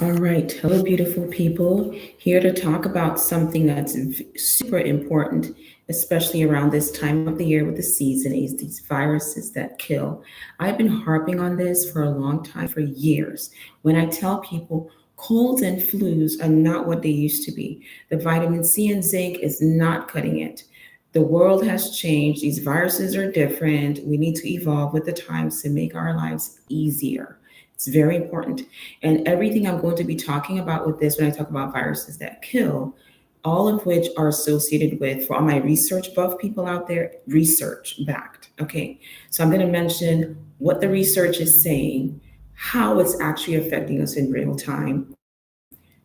All right. Hello, beautiful people. Here to talk about something that's super important, especially around this time of the year with the season, is these viruses that kill. I've been harping on this for a long time, for years. When I tell people colds and flus are not what they used to be, the vitamin C and zinc is not cutting it. The world has changed. These viruses are different. We need to evolve with the times to make our lives easier. It's very important. And everything I'm going to be talking about with this, when I talk about viruses that kill, all of which are associated with, for all my research buff people out there, research backed. Okay. So I'm going to mention what the research is saying, how it's actually affecting us in real time,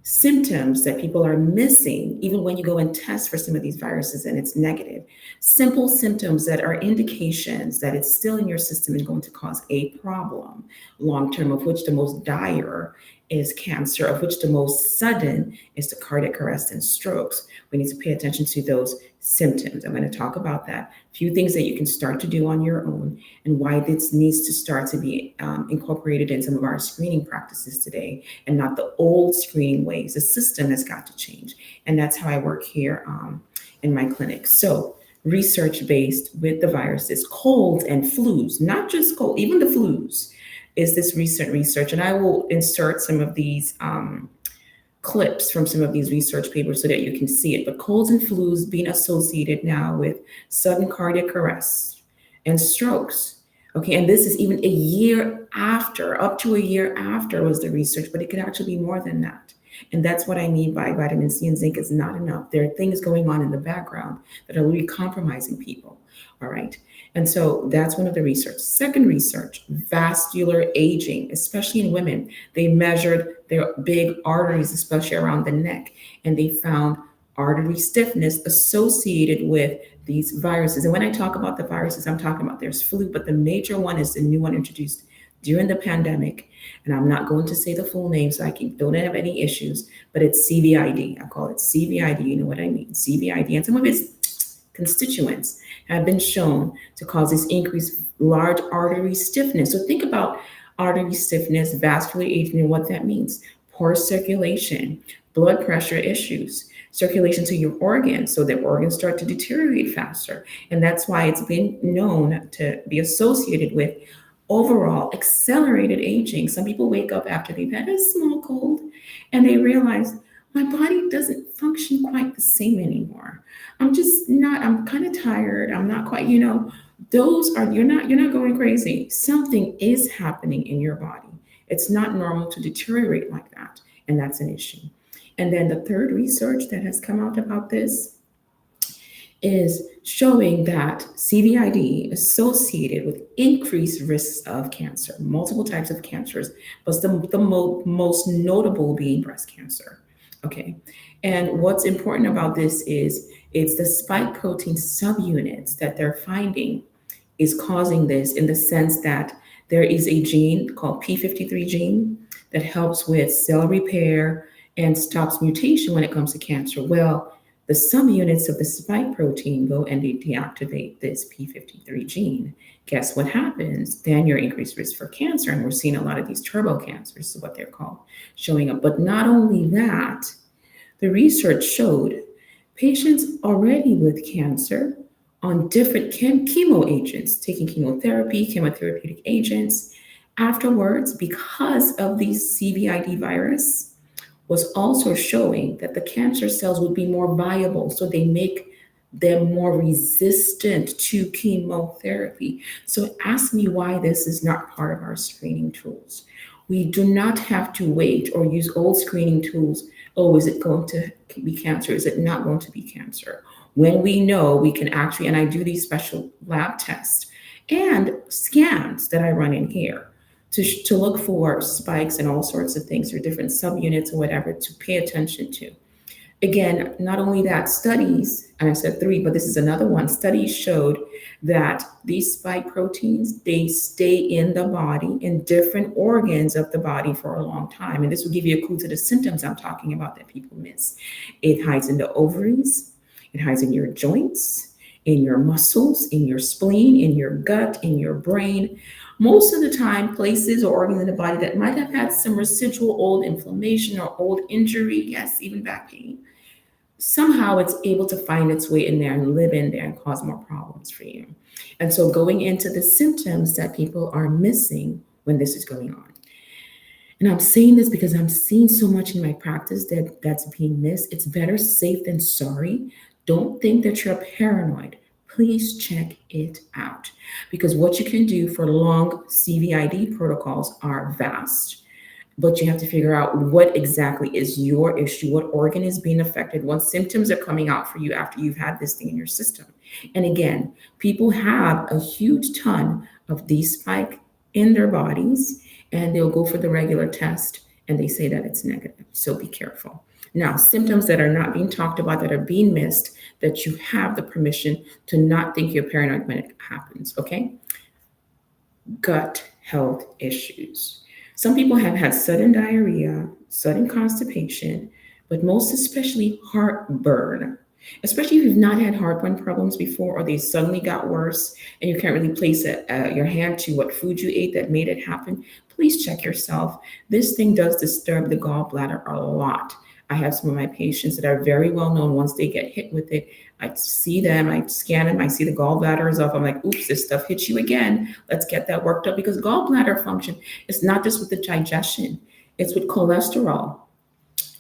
symptoms that people are missing, even when you go and test for some of these viruses and it's negative. Simple symptoms that are indications that it's still in your system and going to cause a problem long term, of which the most dire is cancer, of which the most sudden is the cardiac arrest and strokes. We need to pay attention to those symptoms. I'm going to talk about that. A few things that you can start to do on your own, and why this needs to start to be incorporated in some of our screening practices today, and not the old screening ways. The system has got to change. And that's how I work here in my clinic. So, research based with the viruses, colds and flus, not just cold, even the flus is this recent research. And I will insert some of these clips from some of these research papers so that you can see it. But colds and flus being associated now with sudden cardiac arrests and strokes. Okay, and this is even a year after, up to a year after was the research, but it could actually be more than that. And that's what I mean by vitamin C and zinc is not enough. There are things going on in the background that are really compromising people. All right. And so that's one of the research. Second research, vascular aging, especially in women. They measured their big arteries, especially around the neck, and they found artery stiffness associated with these viruses. And when I talk about the viruses, I'm talking about there's flu, but the major one is the new one introduced during the pandemic. And I'm not going to say the full name so I don't have any issues, but it's CVID. I call it CVID. You know what I mean? CVID. And some of its constituents have been shown to cause this increased large artery stiffness. So think about artery stiffness, vascular aging, and what that means. Poor circulation, blood pressure issues, circulation to your organs, so that organs start to deteriorate faster. And that's why it's been known to be associated with overall accelerated aging. Some people wake up after they've had a small cold and they realize my body doesn't function quite the same anymore. I'm just not, I'm kind of tired. I'm not quite, those are, you're not going crazy. Something is happening in your body. It's not normal to deteriorate like that. And that's an issue. And then the third research that has come out about this is showing that CVID associated with increased risks of cancer, multiple types of cancers, but the most notable being breast cancer. Okay. And what's important about this is it's the spike protein subunits that they're finding is causing this, in the sense that there is a gene called P53 gene that helps with cell repair and stops mutation when it comes to cancer. Well, the subunits of the spike protein go and they deactivate this P53 gene. Guess what happens? Then you're increased risk for cancer. And we're seeing a lot of these turbo cancers, is what they're called, showing up. But not only that, the research showed patients already with cancer on different chemo agents, taking chemotherapy, chemotherapeutic agents, afterwards, because of these CVID virus, was also showing that the cancer cells would be more viable. So they make them more resistant to chemotherapy. So ask me why this is not part of our screening tools. We do not have to wait or use old screening tools. Oh, is it going to be cancer? Is it not going to be cancer? When we know, we can actually, and I do these special lab tests and scans that I run in here to look for spikes and all sorts of things, or different subunits or whatever to pay attention to. Again, not only that, studies, and I said three, but this is another one, studies showed that these spike proteins, they stay in the body, in different organs of the body for a long time. And this will give you a clue to the symptoms I'm talking about that people miss. It hides in the ovaries, it hides in your joints, in your muscles, in your spleen, in your gut, in your brain. Most of the time, places or organs in the body that might have had some residual old inflammation or old injury, yes, even back pain, somehow it's able to find its way in there and live in there and cause more problems for you. And so, going into the symptoms that people are missing when this is going on. And I'm saying this because I'm seeing so much in my practice that's being missed. It's better safe than sorry. Don't think that you're paranoid. Please check it out because what you can do for long CVID protocols are vast, but you have to figure out what exactly is your issue, what organ is being affected, what symptoms are coming out for you after you've had this thing in your system. And again, people have a huge ton of these spike in their bodies and they'll go for the regular test and they say that it's negative. So be careful. Now, symptoms that are not being talked about, that are being missed, that you have the permission to not think you're paranoid when it happens, okay? Gut health issues. Some people have had sudden diarrhea, sudden constipation, but most especially heartburn. Especially if you've not had heartburn problems before or they suddenly got worse and you can't really place your hand to what food you ate that made it happen, please check yourself. This thing does disturb the gallbladder a lot. I have some of my patients that are very well known. Once they get hit with it, I see them, I scan them, I see the gallbladder is off. I'm like, oops, this stuff hits you again. Let's get that worked up because gallbladder function is not just with the digestion, it's with cholesterol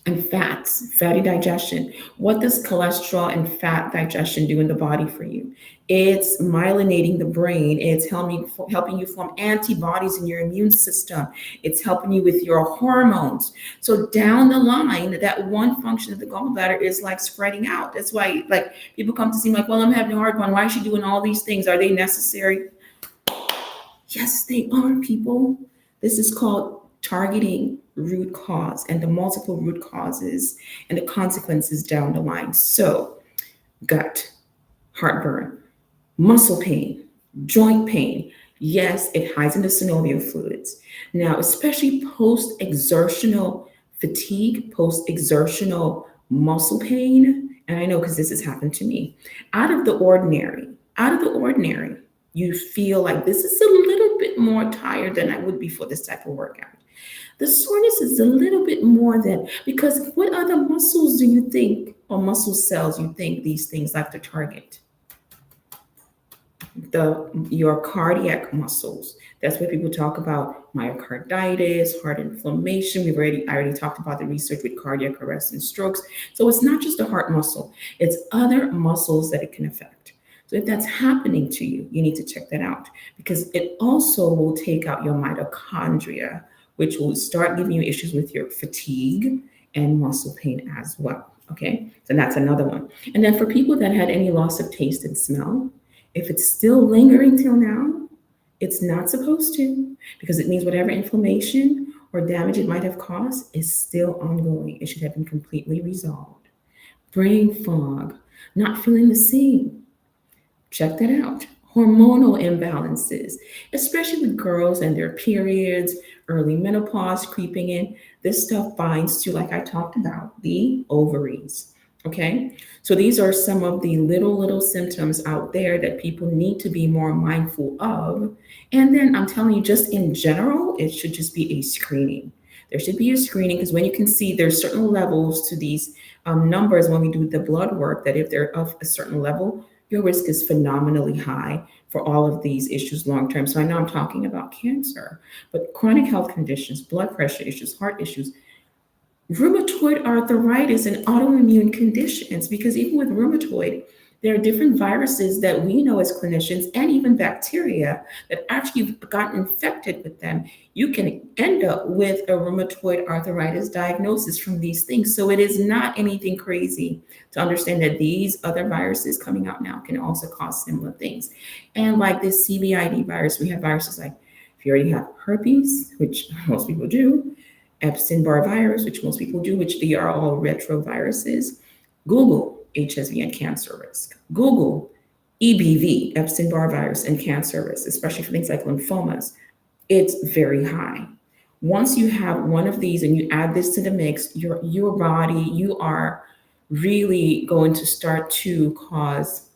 and fats, fatty digestion. What does cholesterol and fat digestion do in the body for you? It's myelinating the brain. It's helping you form antibodies in your immune system. It's helping you with your hormones. So down the line, that one function of the gallbladder is like spreading out. That's why like people come to see me like, well, I'm having a hard one. Why is she doing all these things? Are they necessary? Yes, they are, people. This is called targeting root cause and the multiple root causes and the consequences down the line. So, gut, heartburn, muscle pain, joint pain. Yes, it hides in the synovial fluids. Now, especially post exertional fatigue, post exertional muscle pain, and I know because this has happened to me, out of the ordinary, you feel like this is a little bit more tired than I would be for this type of workout. The soreness is a little bit more than, because what other muscles do you think, or muscle cells you think these things like to target? Your cardiac muscles. That's where people talk about myocarditis, heart inflammation. I already talked about the research with cardiac arrest and strokes. So it's not just the heart muscle, it's other muscles that it can affect. So if that's happening to you, you need to check that out because it also will take out your mitochondria, which will start giving you issues with your fatigue and muscle pain as well. Okay, so that's another one. And then for people that had any loss of taste and smell, if it's still lingering till now, it's not supposed to, because it means whatever inflammation or damage it might have caused is still ongoing. It should have been completely resolved. Brain fog, not feeling the same. Check that out. Hormonal imbalances, especially with girls and their periods, early menopause creeping in. This stuff binds to, like I talked about, the ovaries. Okay, so these are some of the little symptoms out there that people need to be more mindful of. And then I'm telling you, just in general, it should just be a screening. There should be a screening because when you can see there's certain levels to these numbers when we do the blood work, that if they're of a certain level, your risk is phenomenally high for all of these issues long term. So I know I'm talking about cancer, but chronic health conditions, blood pressure issues, heart issues, rheumatoid arthritis and autoimmune conditions, because even with rheumatoid, there are different viruses that we know as clinicians and even bacteria that after you've gotten infected with them, you can end up with a rheumatoid arthritis diagnosis from these things. So it is not anything crazy to understand that these other viruses coming out now can also cause similar things. And like this CVID virus, we have viruses like if you already have herpes, which most people do, Epstein-Barr virus, which most people do, which they are all retroviruses. Google HSV and cancer risk. Google EBV, Epstein-Barr virus and cancer risk, especially for things like lymphomas. It's very high. Once you have one of these and you add this to the mix, your body, you are really going to start to cause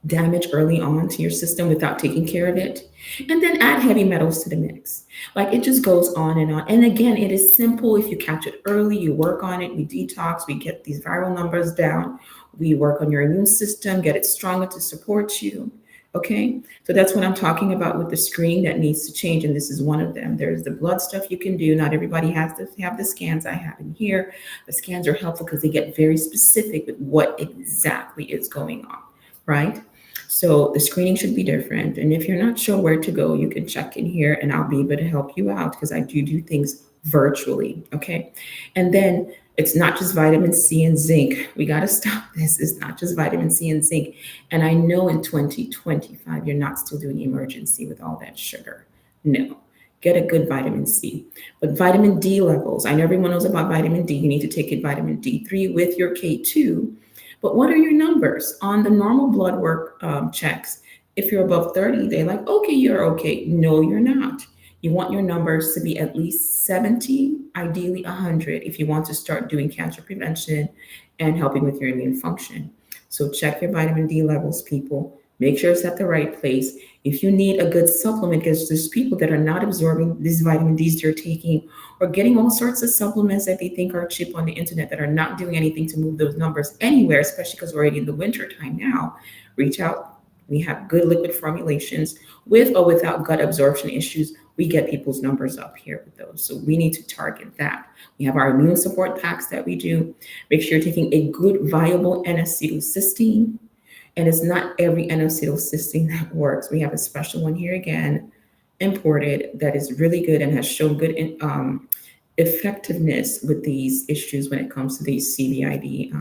damage early on to your system without taking care of it. And then add heavy metals to the mix. Like it just goes on and on. And again, it is simple. If you catch it early, you work on it, we detox, we get these viral numbers down, we work on your immune system, get it stronger to support you. Okay, so that's what I'm talking about with the screening that needs to change, and this is one of them. There's the blood stuff you can do. Not everybody has to have the scans I have in here. The scans are helpful because they get very specific with what exactly is going on, right? So the screening should be different. And if you're not sure where to go, you can check in here and I'll be able to help you out because I do things virtually. Okay. And then it's not just vitamin C and zinc. We got to stop this. It's not just vitamin C and zinc. And I know in 2025, you're not still doing emergency with all that sugar. No. Get a good vitamin C. But vitamin D levels, I know everyone knows about vitamin D. You need to take it vitamin D3 with your K2. But what are your numbers on the normal blood work checks? If you're above 30, they're like, okay, you're okay. No, you're not. You want your numbers to be at least 70, ideally 100, if you want to start doing cancer prevention and helping with your immune function. So check your vitamin D levels, people. Make sure it's at the right place. If you need a good supplement, because there's people that are not absorbing these vitamin Ds they're taking or getting all sorts of supplements that they think are cheap on the internet that are not doing anything to move those numbers anywhere, especially because we're already in the winter time now, reach out. We have good liquid formulations with or without gut absorption issues. We get people's numbers up here with those. So we need to target that. We have our immune support packs that we do. Make sure you're taking a good, viable N-acetylcysteine. And it's not every N-acetylcysteine that works. We have a special one here again, imported, that is really good and has shown good effectiveness with these issues when it comes to these CVID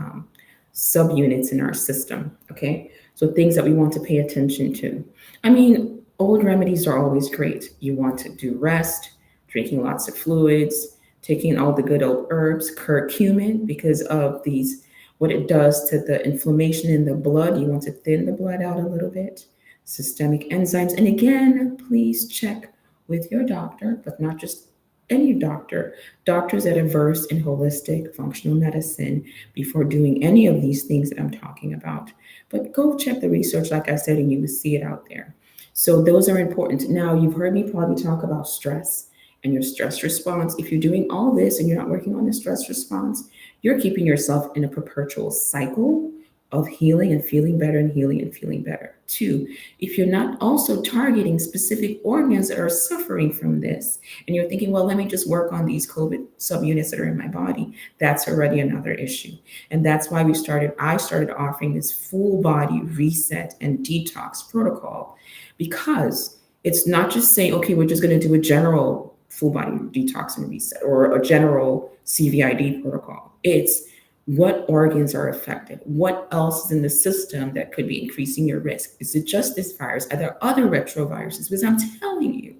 subunits in our system. Okay, so things that we want to pay attention to. I mean, old remedies are always great. You want to do rest, drinking lots of fluids, taking all the good old herbs, curcumin, because of these, what it does to the inflammation in the blood. You want to thin the blood out a little bit. Systemic enzymes. And again, please check with your doctor, but not just any doctor, doctors that are versed in holistic functional medicine before doing any of these things that I'm talking about. But go check the research, like I said, and you will see it out there. So those are important. Now, you've heard me probably talk about stress and your stress response. If you're doing all this and you're not working on the stress response, you're keeping yourself in a perpetual cycle of healing and feeling better and healing and feeling better. Two, if you're not also targeting specific organs that are suffering from this, and you're thinking, well, let me just work on these COVID subunits that are in my body, that's already another issue. And that's why I started offering this full body reset and detox protocol, because it's not just saying, okay, we're just going to do a general full body detox and reset or a general CVID protocol. It's what organs are affected? What else is in the system that could be increasing your risk? Is it just this virus? Are there other retroviruses? Because I'm telling you,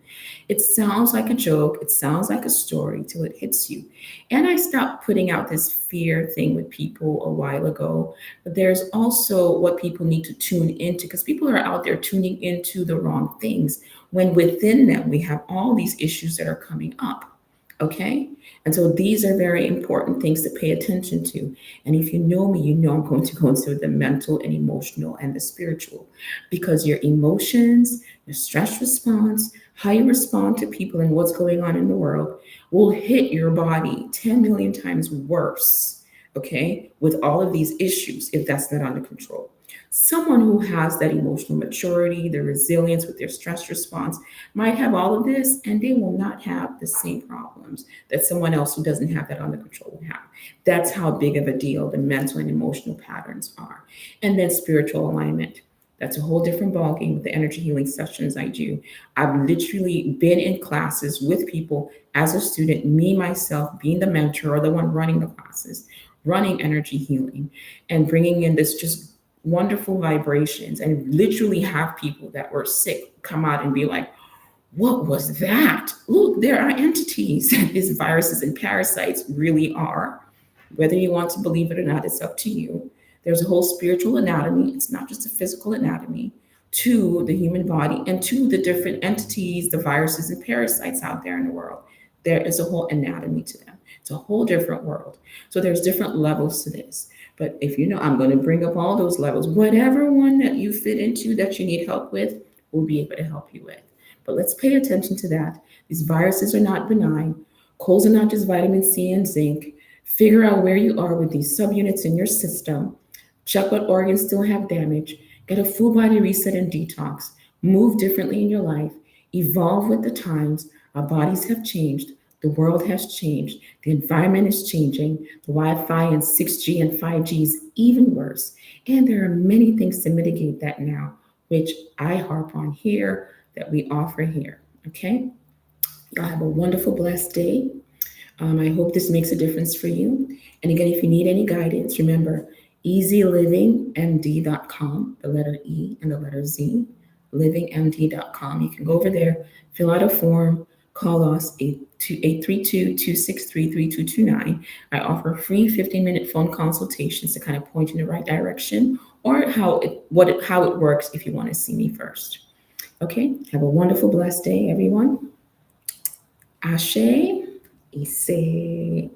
it sounds like a joke. It sounds like a story till it hits you. And I stopped putting out this fear thing with people a while ago. But there's also what people need to tune into, because people are out there tuning into the wrong things when within them we have all these issues that are coming up. Okay? And so these are very important things to pay attention to. And if you know me, you know I'm going to go into the mental and emotional and the spiritual, because your emotions, your stress response, how you respond to people and what's going on in the world will hit your body 10 million times worse, okay, with all of these issues if that's not under control. Someone who has that emotional maturity, the resilience with their stress response might have all of this and they will not have the same problems that someone else who doesn't have that under control will have. That's how big of a deal the mental and emotional patterns are. And then spiritual alignment. That's a whole different ballgame with the energy healing sessions I do. I've literally been in classes with people as a student, me, myself, being the mentor or the one running the classes, running energy healing and bringing in this just wonderful vibrations, and literally have people that were sick come out and be like, what was that? Look, there are entities. These viruses and parasites really are. Whether you want to believe it or not, it's up to you. There's a whole spiritual anatomy. It's not just a physical anatomy to the human body and to the different entities, the viruses and parasites out there in the world. There is a whole anatomy to them. It's a whole different world. So there's different levels to this. But if you know, I'm going to bring up all those levels. Whatever one that you fit into that you need help with, we'll be able to help you with. But let's pay attention to that. These viruses are not benign. Colds are not just vitamin C and zinc. Figure out where you are with these subunits in your system. Check what organs still have damage. Get a full body reset and detox. Move differently in your life. Evolve with the times. Our bodies have changed. The world has changed. The environment is changing. The Wi-Fi and 6G and 5G is even worse. And there are many things to mitigate that now, which I harp on here, that we offer here. Okay? Y'all have a wonderful, blessed day. I hope this makes a difference for you. And again, if you need any guidance, remember EzLivingMD.com, the letter E and the letter Z, livingmd.com. You can go over there, fill out a form, call us 832-263-3229. I offer free 15-minute phone consultations to kind of point you in the right direction, or how it works if you want to see me first. Okay, have a wonderful, blessed day, everyone. Ashe, Ise.